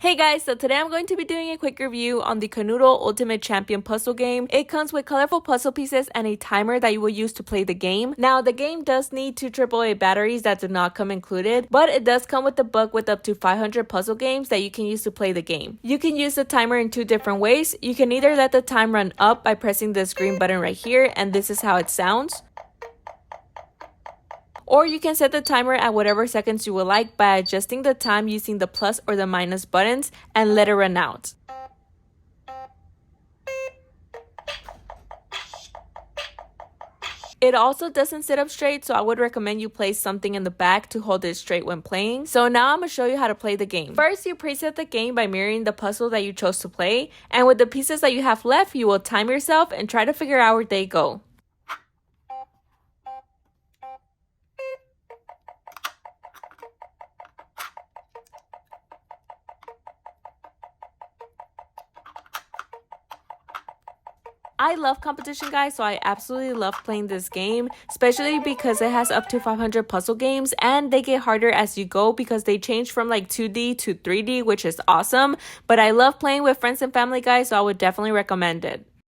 Hey guys, so today I'm going to be doing a quick review on the Kanoodle Ultimate Champion puzzle game. It comes with colorful puzzle pieces and a timer that you will use to play the game. Now, the game does need 2 AAA batteries that do not come included, but it does come with a book with up to 500 puzzle games that you can use to play the game. You can use the timer in 2 different ways. You can either let the time run up by pressing this green button right here, and this is how it sounds. Or you can set the timer at whatever seconds you would like by adjusting the time using the plus or the minus buttons and let it run out. It also doesn't sit up straight, so I would recommend you place something in the back to hold it straight when playing. So now I'm going to show you how to play the game. First, you preset the game by mirroring the puzzle that you chose to play, and with the pieces that you have left, you will time yourself and try to figure out where they go. I love competition, guys, so I absolutely love playing this game, especially because it has up to 500 puzzle games and they get harder as you go because they change from like 2D to 3D, which is awesome. But I love playing with friends and family, guys, so I would definitely recommend it.